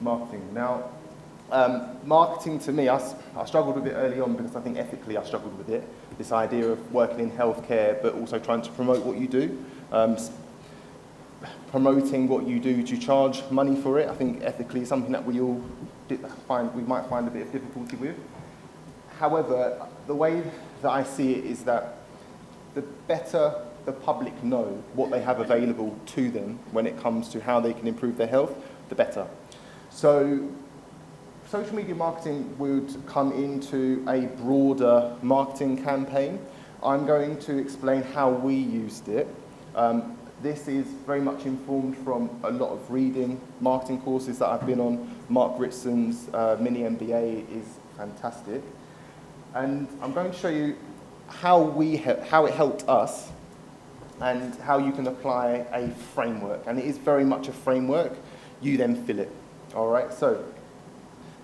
marketing. Now, marketing to me, I struggled with it early on because I think ethically I struggled with it. This idea of working in healthcare, but also trying to promote what you do. Promoting what you do to charge money for it, I think ethically is something that we all might find a bit of difficulty with. However, the way that I see it is that the better the public know what they have available to them when it comes to how they can improve their health, the better. So social media marketing would come into a broader marketing campaign. I'm going to explain how we used it. This is very much informed from a lot of reading, marketing courses that I've been on. Mark Ritson's mini MBA is fantastic. And I'm going to show you how it helped us and how you can apply a framework. And it is very much a framework. You then fill it. All right, so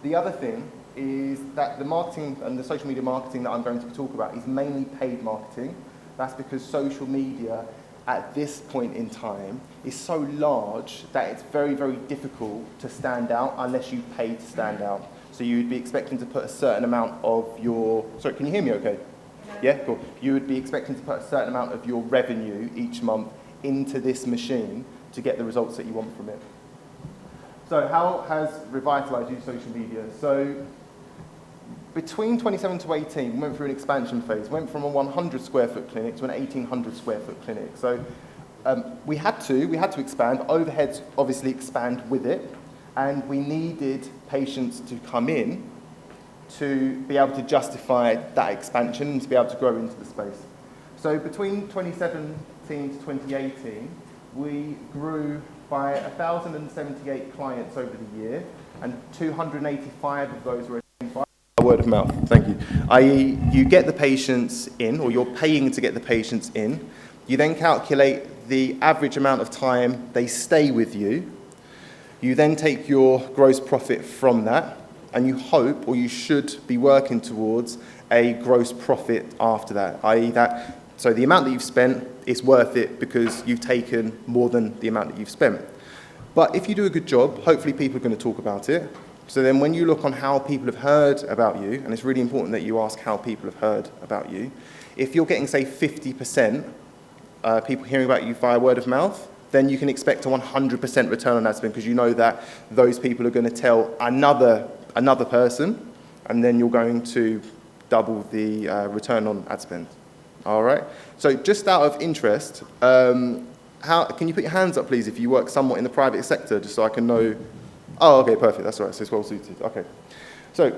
the other thing is that the marketing and the social media marketing that I'm going to talk about is mainly paid marketing. That's because social media at this point in time is so large that it's very, very difficult to stand out unless you pay to stand out. So you would be expecting to put a certain amount of your, sorry, can you hear me okay? Yeah, cool. You would be expecting to put a certain amount of your revenue each month into this machine to get the results that you want from it. So how has Revitalise used social media? So between 27 to 18, we went through an expansion phase. We went from a 100 square foot clinic to an 1,800 square foot clinic. So we had to expand. Overheads obviously expand with it. And we needed patients to come in to be able to justify that expansion and to be able to grow into the space. So between 2017 to 2018, we grew by 1,078 clients over the year, and 285 of those were by word of mouth. Thank you. I.e., you get the patients in, or you're paying to get the patients in. You then calculate the average amount of time they stay with you. You then take your gross profit from that, and you hope, or you should be working towards a gross profit after that, i.e. that, so the amount that you've spent is worth it because you've taken more than the amount that you've spent. But if you do a good job, hopefully people are going to talk about it. So then when you look on how people have heard about you, and it's really important that you ask how people have heard about you, if you're getting, say, 50% people hearing about you via word of mouth, then you can expect a 100% return on ad spend because you know that those people are going to tell another person, and then you're going to double the return on ad spend. All right? So just out of interest, can you put your hands up, please, if you work somewhat in the private sector, just so I can know? Oh, okay, perfect. That's all right. So it's well suited. Okay. So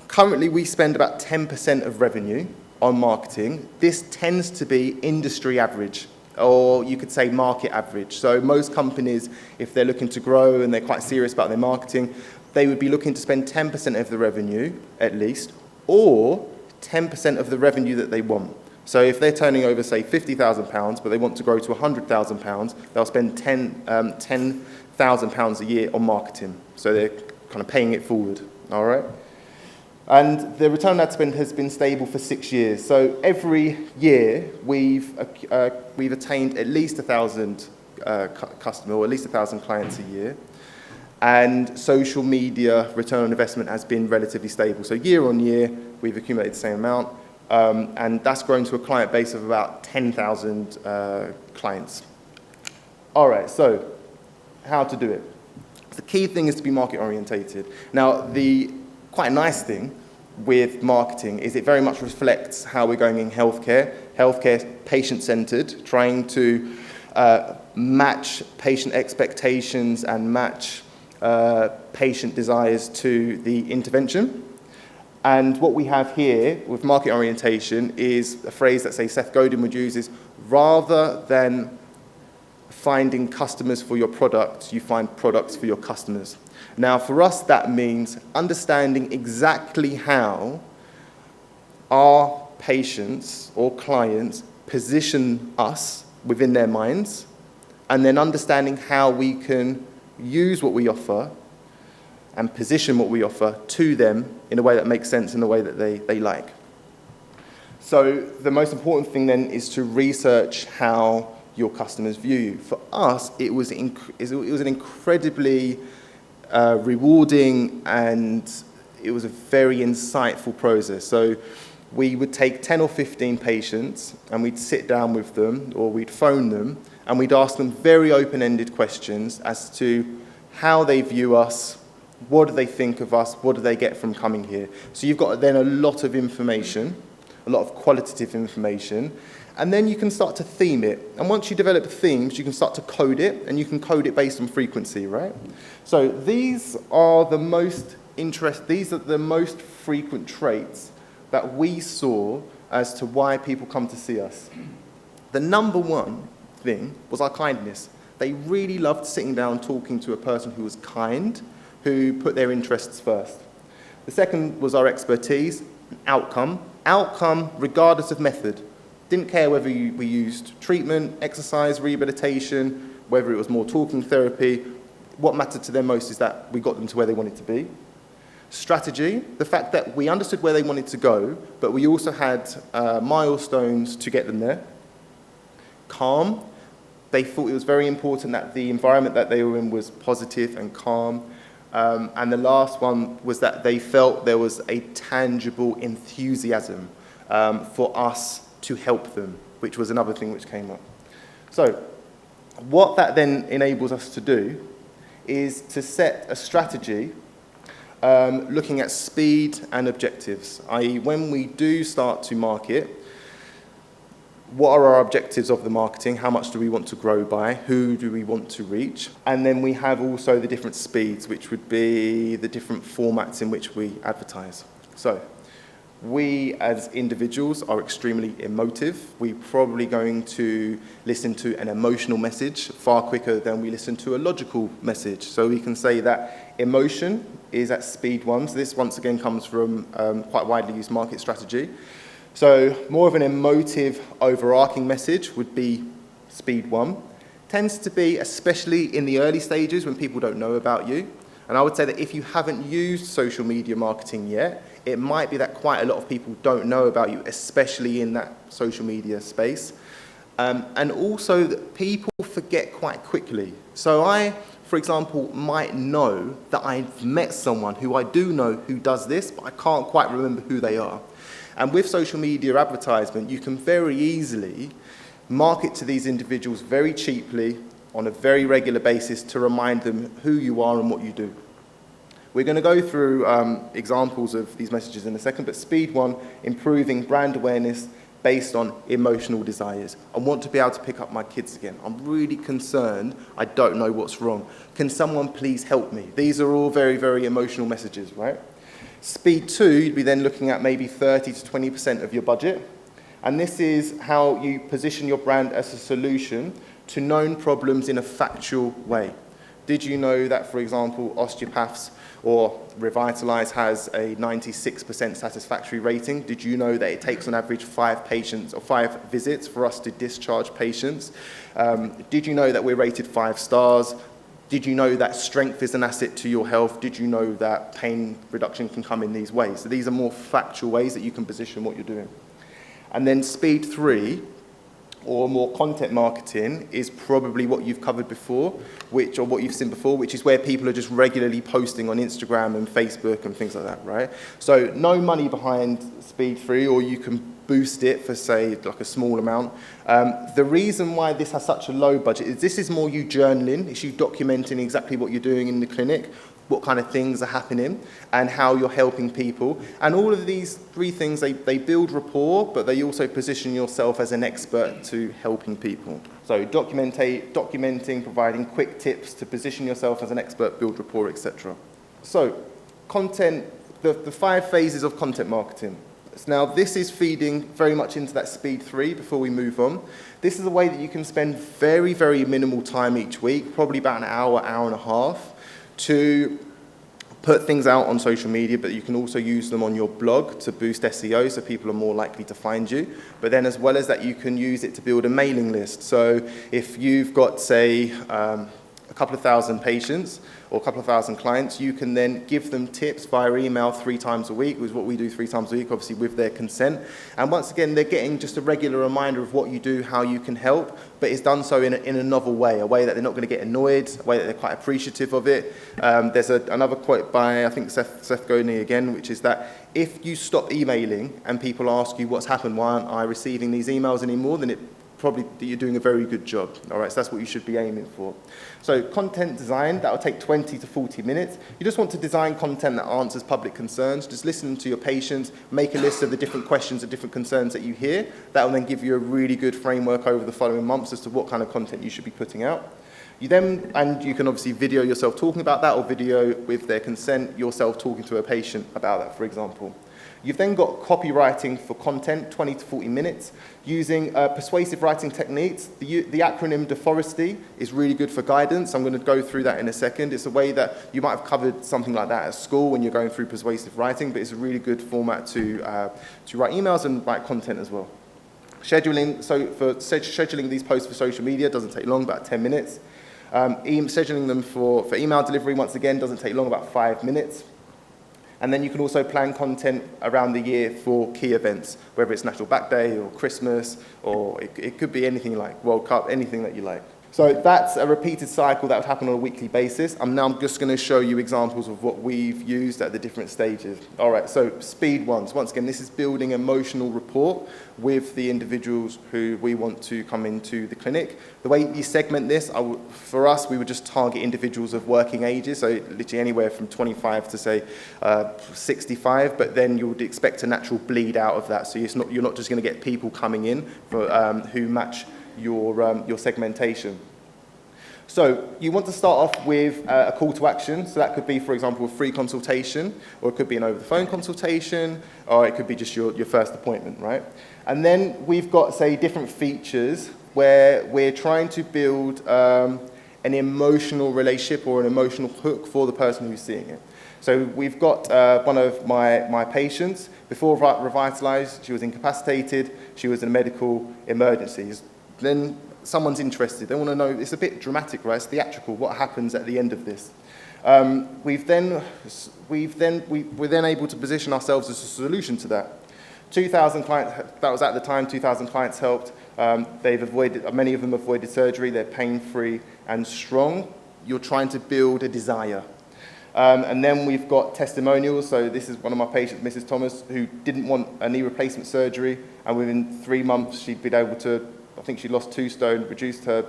currently we spend about 10% of revenue on marketing. This tends to be industry average, or you could say market average. So most companies, if they're looking to grow and they're quite serious about their marketing, they would be looking to spend 10% of the revenue, at least, or 10% of the revenue that they want. So if they're turning over, say, £50,000, but they want to grow to £100,000, they'll spend £10,000 a year on marketing. So they're kind of paying it forward, all right? And the return on ad spend has been stable for 6 years. So every year we've attained at least 1,000 customers, or at least 1,000 clients a year. And social media return on investment has been relatively stable. So year on year, we've accumulated the same amount. And that's grown to a client base of about 10,000 clients. All right, so how to do it? The key thing is to be market orientated. Now, the quite nice thing with marketing is it very much reflects how we're going in healthcare. Healthcare is patient-centered, trying to match patient expectations and match patient desires to the intervention. And what we have here with market orientation is a phrase that, say, Seth Godin would use is, rather than finding customers for your product, you find products for your customers. Now, for us, that means understanding exactly how our patients or clients position us within their minds, and then understanding how we can use what we offer and position what we offer to them in a way that makes sense, in a way that they like. So the most important thing then is to research how your customers view you. For us, it was an incredibly rewarding, and it was a very insightful process. So we would take 10 or 15 patients and we'd sit down with them, or we'd phone them, and we'd ask them very open-ended questions as to how they view us, what do they think of us, what do they get from coming here. So you've got then a lot of information, a lot of qualitative information, and then you can start to theme it. And once you develop themes, you can start to code it, and you can code it based on frequency, right? So these are the most frequent traits that we saw as to why people come to see us. The number one thing was our kindness. They really loved sitting down talking to a person who was kind, who put their interests first. The second was our expertise, outcome. Outcome regardless of method. Didn't care whether we used treatment, exercise, rehabilitation, whether it was more talking therapy. What mattered to them most is that we got them to where they wanted to be. Strategy, the fact that we understood where they wanted to go, but we also had milestones to get them there. Calm, they thought it was very important that the environment that they were in was positive and calm. And the last one was that they felt there was a tangible enthusiasm for us to help them, which was another thing which came up. So what that then enables us to do is to set a strategy looking at speed and objectives, i.e. when we do start to market, what are our objectives of the marketing? How much do we want to grow by? Who do we want to reach? And then we have also the different speeds, which would be the different formats in which we advertise. So we as individuals are extremely emotive. We're probably going to listen to an emotional message far quicker than we listen to a logical message. So we can say that emotion is at speed 1. So this once again comes from quite widely used market strategy. So more of an emotive overarching message would be speed 1. Tends to be, especially in the early stages when people don't know about you. And I would say that if you haven't used social media marketing yet, it might be that quite a lot of people don't know about you, especially in that social media space. And also that people forget quite quickly. So I, for example, might know that I've met someone who I do know who does this, but I can't quite remember who they are. And with social media advertisement, you can very easily market to these individuals very cheaply on a very regular basis to remind them who you are and what you do. We're going to go through examples of these messages in a second, but speed 1, improving brand awareness based on emotional desires. I want to be able to pick up my kids again. I'm really concerned. I don't know what's wrong. Can someone please help me? These are all very, very emotional messages, right? Speed 2, you'd be then looking at maybe 30 to 20% of your budget. And this is how you position your brand as a solution to known problems in a factual way. Did you know that, for example, osteopaths or Revitalise has a 96% satisfactory rating? Did you know that it takes on average 5 patients or 5 visits for us to discharge patients? Did you know that we're rated 5 stars? Did you know that strength is an asset to your health? Did you know that pain reduction can come in these ways? So these are more factual ways that you can position what you're doing. And then speed 3, or more content marketing, is probably what you've covered before, or what you've seen before, which is where people are just regularly posting on Instagram and Facebook and things like that, right? So no money behind speed 3, or you can boost it for, say, like a small amount. The reason why this has such a low budget is this is more you journaling, it's you documenting exactly what you're doing in the clinic, what kind of things are happening, and how you're helping people. And all of these 3 things, they build rapport, but they also position yourself as an expert to helping people. So documenting, providing quick tips to position yourself as an expert, build rapport, etc. So content, the 5 phases of content marketing. Now, this is feeding very much into that speed 3 before we move on. This is a way that you can spend very, very minimal time each week, probably about an hour, hour and a half, to put things out on social media, but you can also use them on your blog to boost SEO, so people are more likely to find you. But then as well as that, you can use it to build a mailing list. So if you've got, say, a couple of thousand patients or a couple of thousand clients, you can then give them tips via email 3 times a week, which is what we do 3 times a week, obviously with their consent. And once again, they're getting just a regular reminder of what you do, how you can help, but it's done so in a novel way, a way that they're not going to get annoyed, a way that they're quite appreciative of it. There's another quote by, I think, Seth Godin again, which is that if you stop emailing and people ask you what's happened, why aren't I receiving these emails anymore, then it probably you're doing a very good job. All right, so that's what you should be aiming for. So content design, that'll take 20 to 40 minutes. You just want to design content that answers public concerns. Just listen to your patients, make a list of the different questions and different concerns that you hear. That will then give you a really good framework over the following months as to what kind of content you should be putting out. And you can obviously video yourself talking about that, or video with their consent, yourself talking to a patient about that, for example. You've then got copywriting for content, 20 to 40 minutes, using persuasive writing techniques. The acronym DeForestly is really good for guidance. I'm going to go through that in a second. It's a way that you might have covered something like that at school when you're going through persuasive writing, but it's a really good format to write emails and write content as well. Scheduling, so for scheduling these posts for social media doesn't take long, about 10 minutes. Scheduling them for email delivery, once again, doesn't take long, about 5 minutes. And then you can also plan content around the year for key events, whether it's National Back Day or Christmas, or it could be anything like World Cup, anything that you like. So that's a repeated cycle that would happen on a weekly basis. I'm now just going to show you examples of what we've used at the different stages. All right, so speed ones. Once again, this is building emotional rapport with the individuals who we want to come into the clinic. The way you segment this, for us, we would just target individuals of working ages, so literally anywhere from 25 to, say, 65, but then you would expect a natural bleed out of that. So you're not just going to get people coming in for, who match your segmentation. So you want to start off with a call to action. So that could be, for example, a free consultation, or it could be an over-the-phone consultation, or it could be just your first appointment, right? And then we've got, say, different features where we're trying to build an emotional relationship or an emotional hook for the person who's seeing it. So we've got one of my patients. Before Revitalise, she was incapacitated. She was in a medical emergency. Then someone's interested. They want to know, it's a bit dramatic, right? It's theatrical. What happens at the end of this? We're then able to position ourselves as a solution to that. 2,000 clients, that was at the time, 2,000 clients helped. Many of them avoided surgery. They're pain-free and strong. You're trying to build a desire. And then we've got testimonials. So this is one of my patients, Mrs. Thomas, who didn't want a knee replacement surgery. And within 3 months, she'd been able to, I think she lost 2 stone, reduced her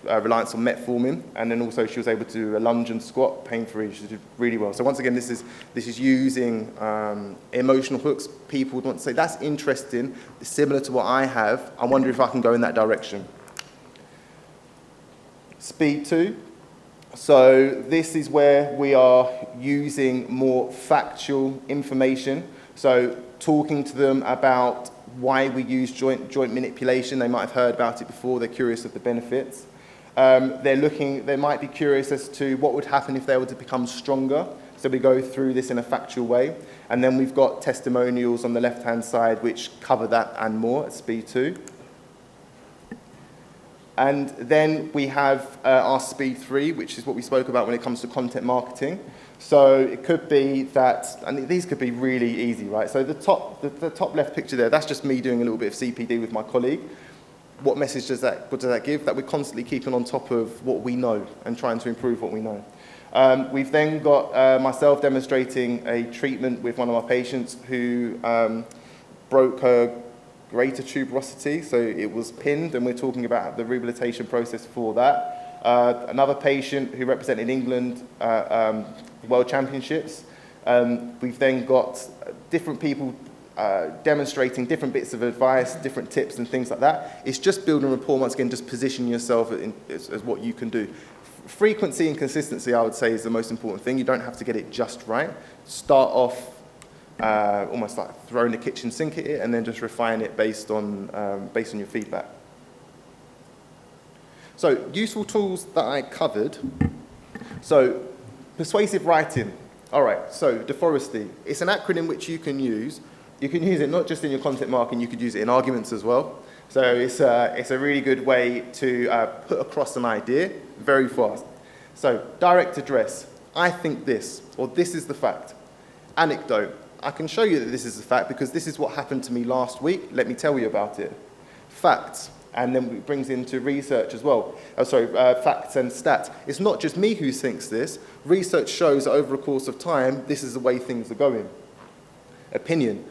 reliance on metformin, and then also she was able to do a lunge and squat pain-free. She did really well. So once again, this is using emotional hooks. People would want to say, that's interesting, it's similar to what I have. I wonder if I can go in that direction. Speed 2. So this is where we are using more factual information. So talking to them about why we use joint manipulation. They might have heard about it before. They're curious of the benefits. They might be curious as to what would happen if they were to become stronger. So we go through this in a factual way. And then we've got testimonials on the left-hand side, which cover that and more at speed 2. And then we have our speed 3, which is what we spoke about when it comes to content marketing. So it could be that, and these could be really easy, right? So the top left picture there, that's just me doing a little bit of CPD with my colleague. What message does that give? That we're constantly keeping on top of what we know and trying to improve what we know. We've then got myself demonstrating a treatment with one of my patients who broke her greater tuberosity, so it was pinned, and we're talking about the rehabilitation process for that. Another patient who represented England World Championships. We've then got different people demonstrating different bits of advice, different tips and things like that. It's just building rapport, once again, just positioning yourself as what you can do. Frequency and consistency, I would say, is the most important thing. You don't have to get it just right. Start off almost like throwing the kitchen sink at it, and then just refine it based on your feedback. So, useful tools that I covered. So, persuasive writing. All right, so DeForestly. It's an acronym which you can use. You can use it not just in your content marketing, you could use it in arguments as well. So it's a really good way to put across an idea very fast. So, direct address. I think this, or this is the fact. Anecdote. I can show you that this is the fact because this is what happened to me last week. Let me tell you about it. Facts. And then it brings into research as well. Facts and stats. It's not just me who thinks this. Research shows that over a course of time, this is the way things are going. Opinion.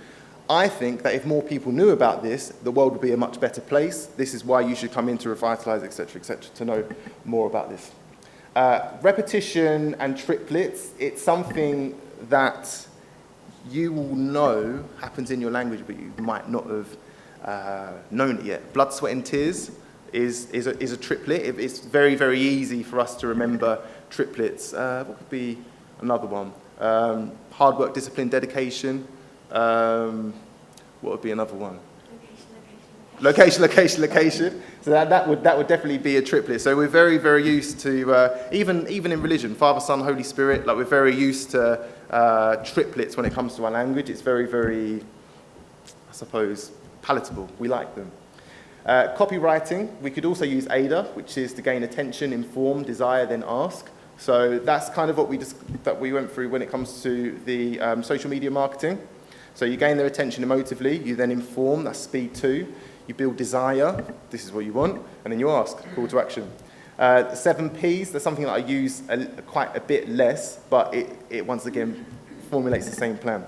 I think that if more people knew about this, the world would be a much better place. This is why you should come into Revitalise, etc., to know more about this. Repetition and triplets, it's something that you will know happens in your language, but you might not have known it yet. Blood, sweat and tears is a triplet. It's very, very easy for us to remember triplets. What could be another one? Hard work, discipline, dedication. What would be another one? Location. So that would definitely be a triplet. So we're very, very used to, even in religion, Father, Son, Holy Spirit, like we're very used to triplets when it comes to our language. It's very, very, I suppose, palatable. We like them. Copywriting, we could also use AIDA, which is to gain attention, inform, desire, then ask. So that's kind of what we went through when it comes to the social media marketing. So you gain their attention emotively, you then inform, that's speed 2. You build desire, this is what you want, and then you ask, call to action. 7 Ps, that's something that I use quite a bit less, but it once again formulates the same plan.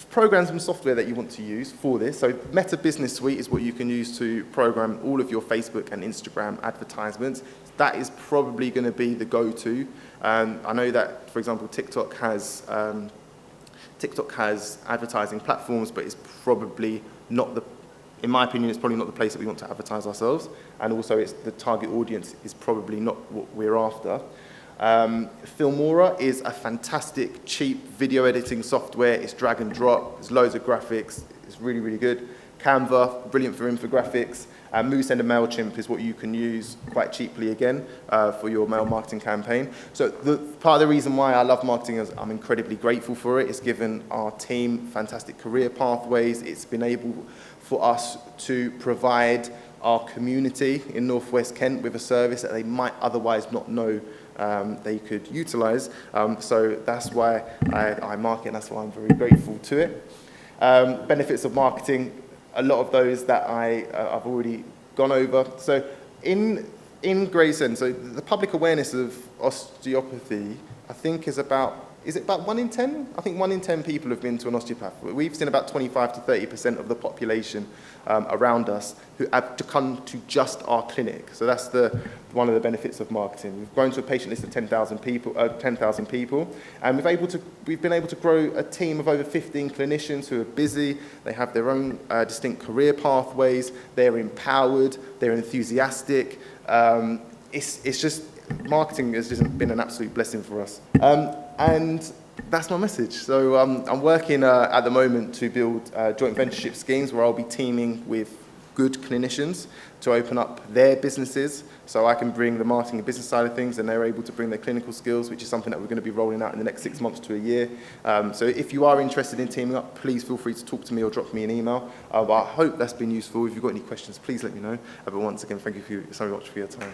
Programs and software that you want to use for this. So Meta Business Suite is what you can use to program all of your Facebook and Instagram advertisements. That is probably going to be the go-to. I know that, for example, TikTok has advertising platforms, but it's probably not in my opinion, it's probably not the place that we want to advertise ourselves. And also the target audience is probably not what we're after. Filmora is a fantastic, cheap video editing software. It's drag and drop. There's loads of graphics. It's really, really good. Canva, brilliant for infographics. Moose and MailChimp is what you can use quite cheaply again for your mail marketing campaign. So part of the reason why I love marketing is I'm incredibly grateful for it. It's given our team fantastic career pathways. It's been able for us to provide our community in Northwest Kent with a service that they might otherwise not know they could utilise. So that's why I market, and that's why I'm very grateful to it. Benefits of marketing, a lot of those that I've already gone over. So in Gray's End, so the public awareness of osteopathy, I think is about 1 in 10? I think 1 in 10 people have been to an osteopath. We've seen about 25 to 30% of the population around us who have to come to just our clinic. So that's one of the benefits of marketing. We've grown to a patient list of 10,000 people, and we've been able to grow a team of over 15 clinicians who are busy. They have their own distinct career pathways. They're empowered. They're enthusiastic. It's just marketing has just been an absolute blessing for us. And that's my message. So I'm working at the moment to build joint ventureship schemes where I'll be teaming with good clinicians to open up their businesses so I can bring the marketing and business side of things and they're able to bring their clinical skills, which is something that we're going to be rolling out in the next 6 months to a year. So if you are interested in teaming up, please feel free to talk to me or drop me an email. But I hope that's been useful. If you've got any questions, please let me know. But once again, thank you so much for your time.